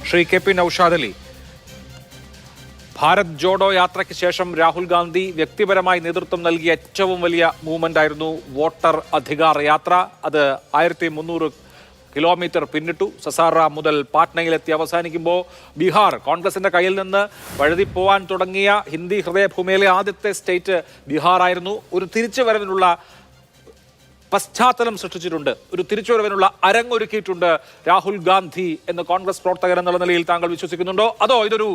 Shri KP Naushad Ali, Bharat Jodo യാത്രയ്ക്ക് ശേഷം രാഹുൽ ഗാന്ധി വ്യക്തിപരമായി നേതൃത്വം നൽകിയ ഏറ്റവും വലിയ മൂവ്മെന്റ് ആയിരുന്നു വോട്ടർ അധികാർ യാത്ര. അത് 1300 കിലോമീറ്റർ പിന്നിട്ടു. സസാറ മുതൽ പാട്നയിലെത്തി അവസാനിക്കുമ്പോൾ ബീഹാർ കോൺഗ്രസിന്റെ കയ്യിൽ നിന്ന് വഴുതിപ്പോവാൻ തുടങ്ങിയ ഹിന്ദി ഹൃദയഭൂമിയിലെ ആദ്യത്തെ സ്റ്റേറ്റ് ബീഹാർ ആയിരുന്നു. ഒരു തിരിച്ചുവരവിനുള്ള പശ്ചാത്തലം സൃഷ്ടിച്ചിട്ടുണ്ട്, ഒരു തിരിച്ചുവരവിനുള്ള അരങ്ങൊരുക്കിയിട്ടുണ്ട് രാഹുൽ ഗാന്ധി എന്ന് കോൺഗ്രസ് പ്രവർത്തകർ എന്നുള്ള നിലയിൽ താങ്കൾ വിശ്വസിക്കുന്നുണ്ടോ, അതോ ഇതൊരു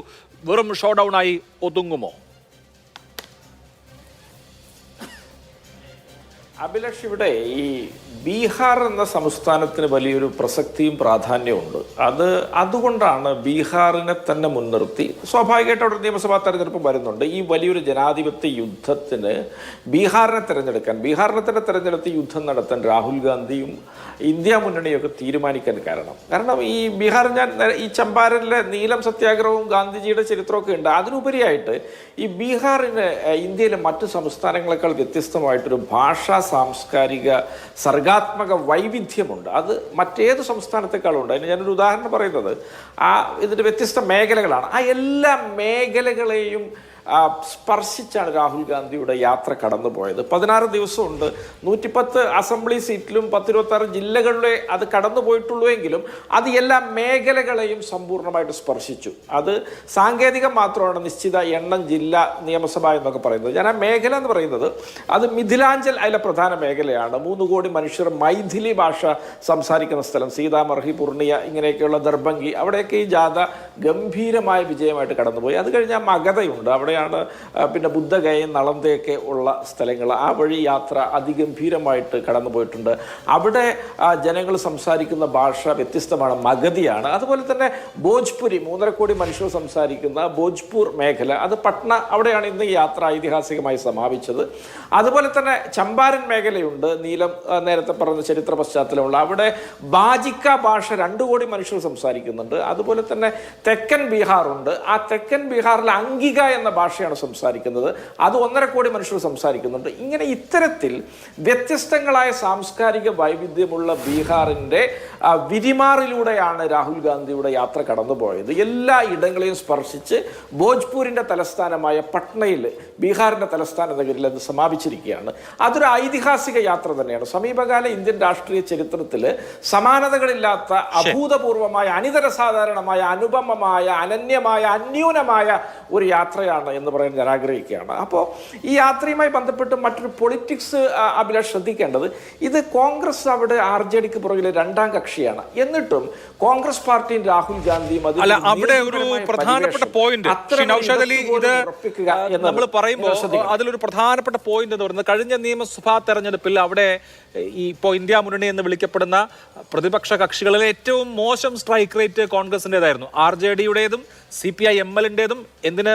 വെറും ഷോഡൌൺ ആയി ഒതുങ്ങുമോ? അഭിലാഷ്, ഇവിടെ ഈ ബീഹാർ എന്ന സംസ്ഥാനത്തിന് വലിയൊരു പ്രസക്തിയും പ്രാധാന്യവും ഉണ്ട്. അതുകൊണ്ടാണ് ബീഹാറിനെ തന്നെ മുൻനിർത്തി സ്വാഭാവികമായിട്ട് അവിടെ നിയമസഭാ തെരഞ്ഞെടുപ്പ് വരുന്നുണ്ട്. ഈ വലിയൊരു ജനാധിപത്യ യുദ്ധത്തിന് ബീഹാറിനെ തിരഞ്ഞെടുത്ത് യുദ്ധം നടത്താൻ രാഹുൽ ഗാന്ധിയും ഇന്ത്യ മുന്നണിയൊക്കെ തീരുമാനിക്കാൻ കാരണം ഈ ബീഹാർ, ഞാൻ ഈ ചമ്പാരനിലെ നീലം സത്യാഗ്രഹവും ഗാന്ധിജിയുടെ ചരിത്രമൊക്കെ ഉണ്ട്. അതിനുപരിയായിട്ട് ഈ ബീഹാറിന് ഇന്ത്യയിലെ മറ്റു സംസ്ഥാനങ്ങളെക്കാൾ വ്യത്യസ്തമായിട്ടൊരു ഭാഷാ സാംസ്കാരിക സർഗാത്മക വൈവിധ്യമുണ്ട്. അത് മറ്റേത് സംസ്ഥാനത്തെക്കാളും ഉണ്ട്. അതിന് ഞാനൊരു ഉദാഹരണം പറയുന്നത്, ഇതിൻ്റെ വ്യത്യസ്ത മേഖലകളാണ്. ആ എല്ലാ മേഖലകളെയും സ്പർശിച്ചാണ് രാഹുൽ ഗാന്ധിയുടെ യാത്ര കടന്നുപോയത്. 16 ദിവസമുണ്ട്, 110 അസംബ്ലി സീറ്റിലും 126 ജില്ലകളിലെ അത് കടന്നു പോയിട്ടുള്ളൂ എങ്കിലും അത് എല്ലാ മേഖലകളെയും സമ്പൂർണ്ണമായിട്ട് സ്പർശിച്ചു. അത് സാങ്കേതികം മാത്രമാണ്, നിശ്ചിത എണ്ണം ജില്ല നിയമസഭ എന്നൊക്കെ പറയുന്നത്. ഞാൻ ആ മേഖല എന്ന് പറയുന്നത് അത് മിഥിലാഞ്ചൽ അതിലെ പ്രധാന മേഖലയാണ്. 3 കോടി മനുഷ്യർ മൈഥിലി ഭാഷ സംസാരിക്കുന്ന സ്ഥലം, സീതാമർഹി, പൂർണിയ, ഇങ്ങനെയൊക്കെയുള്ള ദർഭംഗി, അവിടെയൊക്കെ ഈ ജാഥ ഗംഭീരമായ വിജയമായിട്ട് കടന്നുപോയി. അത് കഴിഞ്ഞാൽ മഗധയുണ്ട്, അവിടെയാണ് പിന്നെ ബുദ്ധഗയയും നളന്ദയൊക്കെ ഉള്ള സ്ഥലങ്ങൾ. ആ വഴി യാത്ര അതിഗംഭീരമായിട്ട് കടന്നുപോയിട്ടുണ്ട്. അവിടെ ജനങ്ങൾ സംസാരിക്കുന്ന ഭാഷ വ്യത്യസ്തമാണ്, മഗധിയാണ്. അതുപോലെ തന്നെ ഭോജ്പുരി, 3.5 കോടി മനുഷ്യർ സംസാരിക്കുന്ന ഭോജ്പൂർ മേഖല, അത് പട്ന, അവിടെയാണ് ഇന്ന് ഈ യാത്ര ഐതിഹാസികമായി സമാപിച്ചത്. അതുപോലെ തന്നെ ചമ്പാരൻ മേഖലയുണ്ട്, നീലം നേരത്തെ പറഞ്ഞ ചരിത്ര പശ്ചാത്തലമുള്ള, അവിടെ ബാജിക്ക ഭാഷ 2 കോടി മനുഷ്യർ സംസാരിക്കുന്നുണ്ട്. അതുപോലെ തന്നെ തെക്കൻ ബീഹാറുണ്ട്, ആ തെക്കൻ ബീഹാറിൽ അംഗിക എന്ന ഭാഷയാണ് സംസാരിക്കുന്നത്, അത് 1.5 കോടി മനുഷ്യർ സംസാരിക്കുന്നുണ്ട്. ഇങ്ങനെ ഇത്തരത്തിൽ വ്യത്യസ്തങ്ങളായ സാംസ്കാരിക വൈവിധ്യമുള്ള ബീഹാറിൻ്റെ വിരിമാറിലൂടെയാണ് രാഹുൽ ഗാന്ധിയുടെ യാത്ര കടന്നുപോയത്. എല്ലാ ഇടങ്ങളെയും സ്പർശിച്ച് ഭോജ്പൂരിൻ്റെ തലസ്ഥാനമായ പട്നയിൽ, ബീഹാറിൻ്റെ തലസ്ഥാന നഗരിൽ അത് സമാപിച്ചിരിക്കുകയാണ്. അതൊരു ഐതിഹാസിക യാത്ര തന്നെയാണ്. സമീപകാല ഇന്ത്യൻ രാഷ്ട്രീയ ചരിത്രത്തിൽ സമാനതകളില്ലാത്ത അഭൂതപൂർവമായ, അനിതര സാധാരണമായ, അനുപമമായ, അനന്യമായ, അന്യൂനമായ ഒരു യാത്രയാണ് എന്ന് പറയാൻ ഞാൻ ആഗ്രഹിക്കുകയാണ്. അപ്പോൾ ഈ യാത്രയുമായി ബന്ധപ്പെട്ട് മറ്റൊരു പൊളിറ്റിക്സ് അഭിലാഷ് ശ്രദ്ധിക്കേണ്ടത്, ഇത് കോൺഗ്രസ് അവിടെ RJDക്ക് പുറകിലെ രണ്ടാം കക്ഷിയാണ്. എന്നിട്ടും കോൺഗ്രസ് പാർട്ടിയും രാഹുൽ ഗാന്ധിയും അവിടെ ഒരു പ്രധാനപ്പെട്ട പോയിന്റ് നമ്മൾ പറയുമ്പോൾ അതിലൊരു പ്രധാനപ്പെട്ട പോയിന്റ് എന്ന് പറയുന്നത്, കഴിഞ്ഞ നിയമസഭാ തെരഞ്ഞെടുപ്പിൽ അവിടെ ഇപ്പോൾ ഇന്ത്യ മുന്നണി എന്ന് വിളിക്കപ്പെടുന്ന പ്രതിപക്ഷ കക്ഷികളിലെ ഏറ്റവും മോശം സ്ട്രൈക്ക് റേറ്റ് കോൺഗ്രസിൻ്റെതായിരുന്നു. RJDയുടേതും CPI-MLന്റേതും, എന്തിന്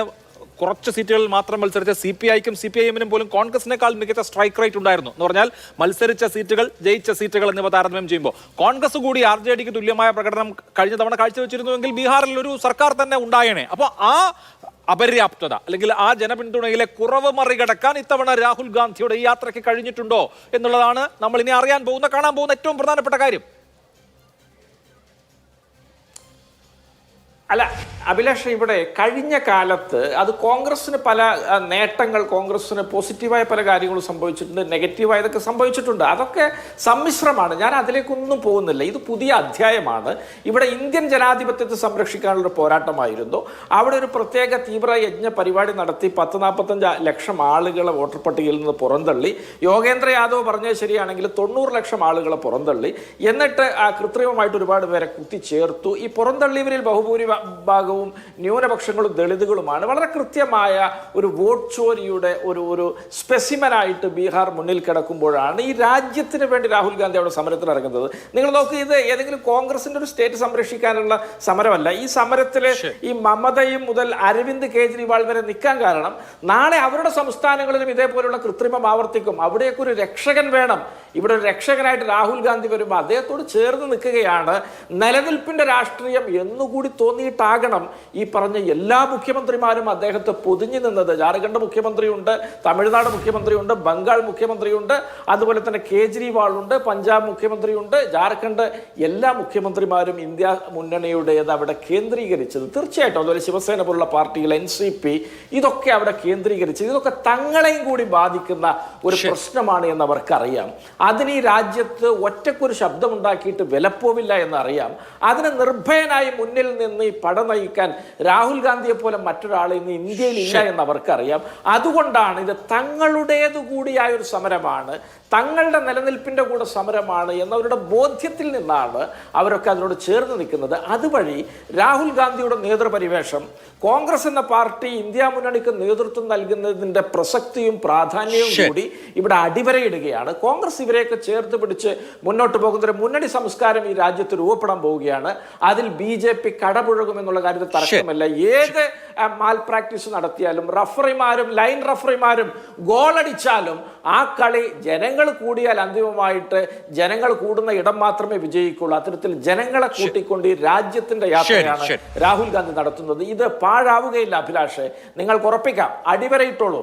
കുറച്ച് സീറ്റുകളിൽ മാത്രം മത്സരിച്ച CPIക്കും CPIMനും പോലും കോൺഗ്രസിനേക്കാൾ മികച്ച സ്ട്രൈക്ക് റേറ്റ് ഉണ്ടായിരുന്നു. എന്ന് പറഞ്ഞാൽ മത്സരിച്ച സീറ്റുകൾ, ജയിച്ച സീറ്റുകൾ എന്നിവ താരതമ്യം ചെയ്യുമ്പോൾ കോൺഗ്രസ് കൂടി RJDക്ക് തുല്യമായ പ്രകടനം കഴിഞ്ഞ തവണ കാഴ്ചവെച്ചിരുന്നുവെങ്കിൽ ബീഹാറിൽ ഒരു സർക്കാർ തന്നെ ഉണ്ടായേനെ. അപ്പോൾ ആ അപര്യാപ്തത അല്ലെങ്കിൽ ആ ജനപിന്തുണയിലെ കുറവ് മറികടക്കാൻ ഇത്തവണ രാഹുൽ ഗാന്ധിയുടെ ഈ യാത്രയ്ക്ക് കഴിഞ്ഞിട്ടുണ്ടോ എന്നുള്ളതാണ് നമ്മൾ ഇനി കാണാൻ പോകുന്ന ഏറ്റവും പ്രധാനപ്പെട്ട കാര്യം. അല്ല അഭിലാഷ്, ഇവിടെ കഴിഞ്ഞ കാലത്ത് അത് കോൺഗ്രസിന് പല നേട്ടങ്ങൾ, കോൺഗ്രസിന് പോസിറ്റീവായ പല കാര്യങ്ങളും സംഭവിച്ചിട്ടുണ്ട്, നെഗറ്റീവായതൊക്കെ സംഭവിച്ചിട്ടുണ്ട്. അതൊക്കെ സമ്മിശ്രമാണ്. ഞാൻ അതിലേക്കൊന്നും പോകുന്നില്ല. ഇത് പുതിയ അധ്യായമാണ്. ഇവിടെ ഇന്ത്യൻ ജനാധിപത്യത്തെ സംരക്ഷിക്കാനുള്ളൊരു പോരാട്ടമായിരുന്നു. അവിടെ ഒരു പ്രത്യേക തീവ്ര യജ്ഞ പരിപാടി നടത്തി 10-45 ലക്ഷം ആളുകളെ വോട്ടർ പട്ടികയിൽ നിന്ന് പുറന്തള്ളി. യോഗേന്ദ്ര യാദവ് പറഞ്ഞത് ശരിയാണെങ്കിൽ 90 ലക്ഷം ആളുകളെ പുറന്തള്ളി. എന്നിട്ട് കൃത്രിമമായിട്ട് ഒരുപാട് പേരെ കുത്തിച്ചേർത്തു. ഈ പുറന്തള്ളിയവരിൽ ബഹുഭൂരിഭാഗവും ന്യൂനപക്ഷങ്ങളും ദളിതുകളുമാണ്. വളരെ കൃത്യമായ ഒരു വോട്ട് ചോരിയുടെ ഒരു സ്പെസിമനായിട്ട് ബീഹാർ മുന്നിൽ കിടക്കുമ്പോഴാണ് ഈ രാജ്യത്തിന് വേണ്ടി രാഹുൽ ഗാന്ധി അവിടെ സമരത്തിൽ ഇറങ്ങുന്നത്. നിങ്ങൾ നോക്കൂ, ഇത് ഏതെങ്കിലും കോൺഗ്രസിന്റെ ഒരു സ്റ്റേറ്റ് സംരക്ഷിക്കാനുള്ള സമരമല്ല. ഈ സമരത്തില് ഈ മമതയും മുതൽ അരവിന്ദ് കേജ്രിവാൾ വരെ നിൽക്കാൻ കാരണം, നാളെ അവരുടെ സംസ്ഥാനങ്ങളിലും ഇതേപോലുള്ള കൃത്രിമം ആവർത്തിക്കും. അവിടെയൊക്കെ ഒരു രക്ഷകൻ വേണം. ഇവിടെ ഒരു രക്ഷകനായിട്ട് രാഹുൽ ഗാന്ധി വരുമ്പോൾ അദ്ദേഹത്തോട് ചേർന്ന് നിൽക്കുകയാണ് നിലനിൽപ്പിന്റെ രാഷ്ട്രീയം എന്നുകൂടി തോന്നി തോന്നിയിട്ടാകണം ഈ പറഞ്ഞ എല്ലാ മുഖ്യമന്ത്രിമാരും അദ്ദേഹത്തെ പൊതിഞ്ഞു നിന്നത്. ജാർഖണ്ഡ് മുഖ്യമന്ത്രിയുണ്ട്, തമിഴ്നാട് മുഖ്യമന്ത്രിയുണ്ട്, ബംഗാൾ മുഖ്യമന്ത്രിയുണ്ട്, അതുപോലെ തന്നെ കേജ്രിവാൾ ഉണ്ട്, പഞ്ചാബ് മുഖ്യമന്ത്രിയുണ്ട്, ജാർഖണ്ഡ് എല്ലാ മുഖ്യമന്ത്രിമാരും ഇന്ത്യ മുന്നണിയുടേത് അവിടെ കേന്ദ്രീകരിച്ചത്. തീർച്ചയായിട്ടും അതുപോലെ ശിവസേന പോലുള്ള പാർട്ടികൾ, NCP, ഇതൊക്കെ അവിടെ കേന്ദ്രീകരിച്ചത്. ഇതൊക്കെ തങ്ങളെയും കൂടി ബാധിക്കുന്ന ഒരു പ്രശ്നമാണ് എന്ന് അവർക്കറിയാം. അതിന് ഈ രാജ്യത്ത് ഒറ്റക്കൊരു ശബ്ദമുണ്ടാക്കിയിട്ട് വിലപ്പോവില്ല എന്നറിയാം. അതിന് നിർഭയനായി മുന്നിൽ നിന്ന് ഈ പട നയിക്കാൻ രാഹുൽ ഗാന്ധിയെ പോലെ മറ്റൊരാളെ ഇന്ന് ഇന്ത്യയിൽ ഇല്ല എന്ന് അവർക്കറിയാം. അതുകൊണ്ടാണ് ഇത് തങ്ങളുടേതു കൂടിയായ ഒരു സമരമാണ്, തങ്ങളുടെ നിലനിൽപ്പിന്റെ കൂടെ സമരമാണ് എന്നവരുടെ ബോധ്യത്തിൽ നിന്നാണ് അവരൊക്കെ അതിനോട് ചേർന്ന് നിൽക്കുന്നത്. അതുവഴി രാഹുൽ ഗാന്ധിയുടെ നേതൃപരിവേഷം, കോൺഗ്രസ് എന്ന പാർട്ടി ഇന്ത്യ മുന്നണിക്ക് നേതൃത്വം നൽകുന്നതിന്റെ പ്രസക്തിയും പ്രാധാന്യവും കൂടി ഇവിടെ അടിവരയിടുകയാണ്. കോൺഗ്രസ് ഇവരെയൊക്കെ ചേർത്ത് പിടിച്ച് മുന്നോട്ട് പോകുന്ന ഒരു മുന്നണി സംസ്കാരം ഈ രാജ്യത്ത് രൂപപ്പെടാൻ പോവുകയാണ്. അതിൽ BJP കടപുഴകുമെന്നുള്ള കാര്യത്തിൽ തർക്കമല്ല. ഏത് മാൽ പ്രാക്ടീസ് നടത്തിയാലും, റഫറിമാരും ലൈൻ റഫറിമാരും ഗോളടിച്ചാലും ആ കളി ജനങ്ങൾ കൂടിയാൽ അന്തിമമായിട്ട് ജനങ്ങൾ കൂടുന്ന ഇടം മാത്രമേ വിജയിക്കുള്ളൂ. അത്തരത്തിൽ ജനങ്ങളെ കൂട്ടിക്കൊണ്ട് ഈ രാജ്യത്തിന്റെ യാത്രയാണ് രാഹുൽ ഗാന്ധി നടത്തുന്നത്. ഇത് പാഴാവുകയില്ല അഭിലാഷേ, നിങ്ങൾക്ക് ഉറപ്പിക്കാം, അടിവരയിട്ടോളൂ.